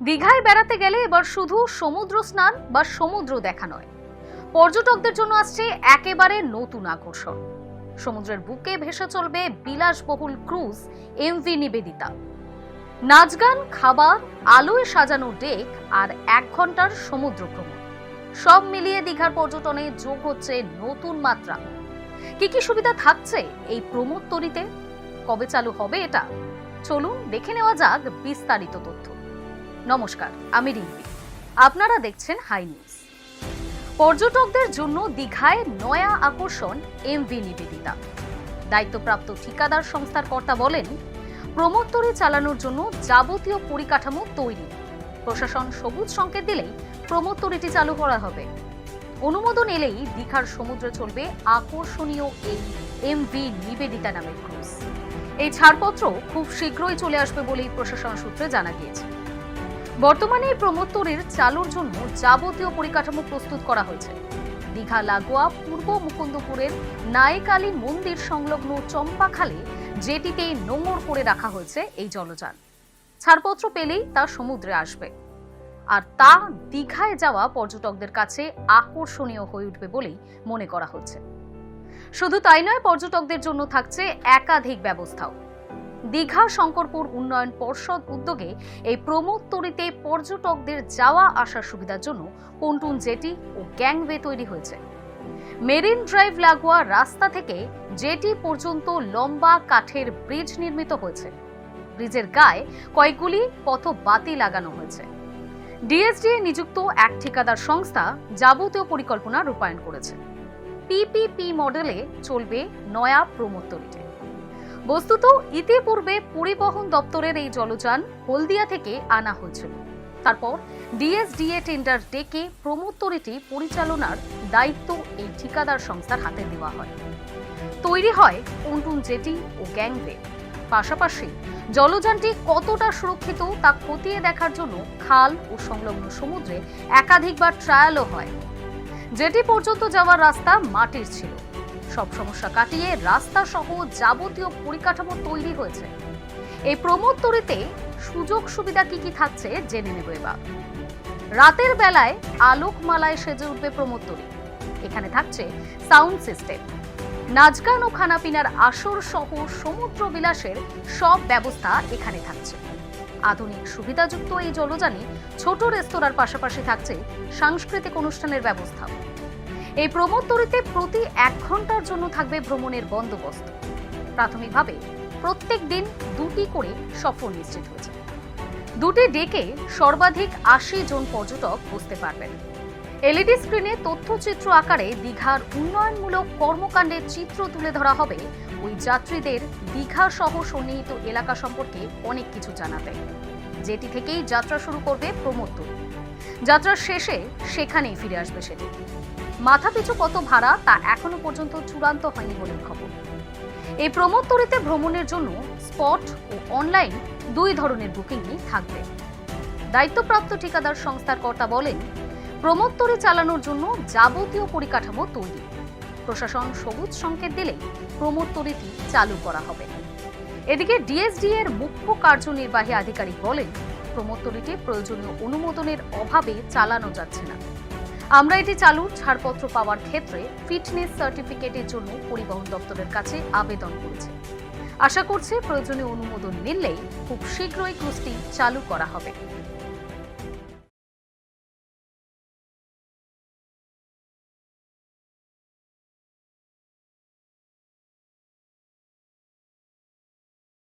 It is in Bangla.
দীঘায় বেড়াতে গেলে এবার শুধু সমুদ্র স্নান বা সমুদ্র দেখা নয়, পর্যটকদের জন্য আসছে একেবারে নতুন আকর্ষণ। সমুদ্রের বুকে ভেসে চলবে বিলাসবহুল ক্রুজ এমভি নিবেদিতা। নাচ গান, খাবার, আলোয় সাজানো ডেক আর 1 ঘন্টার সমুদ্র ভ্রমণ, সব মিলিয়ে দীঘার পর্যটনে যোগ হচ্ছে নতুন মাত্রা। কি কি সুবিধা থাকছে এই প্রমোদ তরীতে, কবে চালু হবে এটা, চলুন দেখে নেওয়া যাক বিস্তারিত তথ্য। নমস্কার, আমি রিম্পি, আপনারা দেখছেন হাই নিউজ। পর্যটকদের জন্য দীঘায় নয়া আকর্ষণ এমভি নিবেদিতা। দায়িত্বপ্রাপ্ত ঠিকাদার সংস্থার কর্তা বলেন, প্রমোদ তরী চালানোর জন্য যাবতীয় পরিকাঠামো তৈরি। প্রশাসন সবুজ সংকেত দিলেই প্রমোদ তরীটি চালু করা হবে। অনুমোদন এলেই দীঘার সমুদ্রে চলবে আকর্ষণীয় এই এমভি নিবেদিতা নামের ক্রুজ। এই ছাড়পত্র খুব শীঘ্রই চলে আসবে বলেই প্রশাসন সূত্রে জানা গিয়েছে। বর্তমানে এই প্রমোদ তরীর চালুর জন্য যাবতীয় পরিকাঠামো প্রস্তুত করা হয়েছে। দীঘা লাগোয়া পূর্ব মুকুন্দপুরের নায়েক আলী মন্দির সংলগ্ন চম্পাখালে জেটিতে নোঙর করে রাখা হয়েছে এই জলযান। ছাড়পত্র পেলেই তা সমুদ্রে আসবে, আর তা দীঘায় যাওয়া পর্যটকদের কাছে আকর্ষণীয় হয়ে উঠবে বলেই মনে করা হচ্ছে। শুধু তাই নয়, পর্যটকদের জন্য থাকছে একাধিক ব্যবস্থাও। দীঘা শঙ্করপুর উন্নয়ন পর্ষদ উদ্যোগে এই প্রমোদ তরীতে পর্যটকদের যাওয়া আসার সুবিধার জন্য পন্টুন জেটি ও গ্যাংওয়ে তৈরি হয়েছে। মেরিন ড্রাইভ লাগোয়া রাস্তা থেকে জেটি পর্যন্ত লম্বা কাঠের ব্রিজ নির্মিত হয়েছে। ব্রিজের গায়ে কয়েকগুলি পথবাতি লাগানো হয়েছে। ডিএসডিএ নিযুক্ত এক ঠিকাদার সংস্থা যাবতীয় পরিকল্পনা রূপায়ণ করেছে। পিপিপি মডেলে চলবে নয়া প্রমোদ তরীতে। বস্তুত ইতিপূর্বে পরিবহন দপ্তরের এই জলযান হলদিয়া থেকে আনা হয়েছিল। তারপর ডিএসডিএ টেন্ডার ডেকে প্রমোদ তরীটি পরিচালনার দায়িত্ব এই ঠিকাদার সংস্থার হাতে দেওয়া হয়। তৈরি হয় পন্টুন জেটি ও গ্যাংওয়ে। পাশাপাশি জলযানটি কতটা সুরক্ষিত তা খতিয়ে দেখার জন্য খাল ও সংলগ্ন সমুদ্রে একাধিকবার ট্রায়ালও হয়। জেটি পর্যন্ত যাওয়ার রাস্তা মাটির ছিল। সব সমস্যা কাটিয়ে রাস্তা সহ যাবতীয় পরিকাঠামো তৈরি হয়েছে। এই প্রমোদ তরীতে সুযোগ সুবিধা কি কি থাকছে জেনে নেব এবার। রাতের বেলায় আলোকমালায় সেজে উঠবে প্রমোদ তরী। এখানে থাকছে সাউন্ড সিস্টেম, নাচ গান ও খানাপিনার আসর সহ সমুদ্র বিলাসের সব ব্যবস্থা এখানে থাকছে। আধুনিক সুবিধাযুক্ত এই জলযানে ছোট রেস্তোরাঁর পাশাপাশি থাকছে সাংস্কৃতিক অনুষ্ঠানের ব্যবস্থা। এই প্রমোদ তরীতে প্রতি 1 ঘন্টার জন্য থাকবে ভ্রমণের বন্দোবস্ত। প্রাথমিকভাবে প্রত্যেক দিন 2টি করে সফর নিশ্চিত হয়েছে। 2টি ডেকে সর্বাধিক 80 জন পর্যটক বসতে পারবেন। এলইডি স্ক্রিনে তথ্যচিত্র আকারে দীঘার উন্নয়নমূলক কর্মকাণ্ডের চিত্র তুলে ধরা হবে ওই যাত্রীদের দীঘা সহ সন্নিহিত এলাকা সম্পর্কে অনেক কিছু জানাতে। যেটি থেকেই যাত্রা শুরু করবে প্রমোদ তরী। যাত্রার শেষে সেখানেই ফিরে আসবে সেটি। মাথাপিছু কত ভাড়া তা এখনো পর্যন্ত চূড়ান্ত হয়নি বলে খবর। এই প্রমোদ তরীতে ভ্রমণের জন্য স্পট ও অনলাইন 2 ধরনের বুকিংই থাকবে। দায়িত্বপ্রাপ্ত ঠিকাদার সংস্থার কর্তা বলেন, প্রমোদ তরী চালানোর জন্য যাবতীয় পরিকাঠামো তৈরি। প্রশাসন সবুজ সংকেত দিলেই প্রমোদ তরীটি চালু করা হবে। এদিকে ডিএসডিএ এর মুখ্য কার্যনির্বাহী আধিকারিক বলেন, প্রমোদ তরীটি প্রয়োজনীয় অনুমোদনের অভাবে চালানো যাচ্ছে না। আমরা এটি চালুর ছাড়পত্র পাওয়ার ক্ষেত্রে ফিটনেস সার্টিফিকেটের জন্য পরিবহন দপ্তরের কাছে আবেদন করেছে। আশা করছি প্রয়োজনীয় অনুমোদন মিললেই খুব শীঘ্রই ক্রুজটি চালু করা হবে।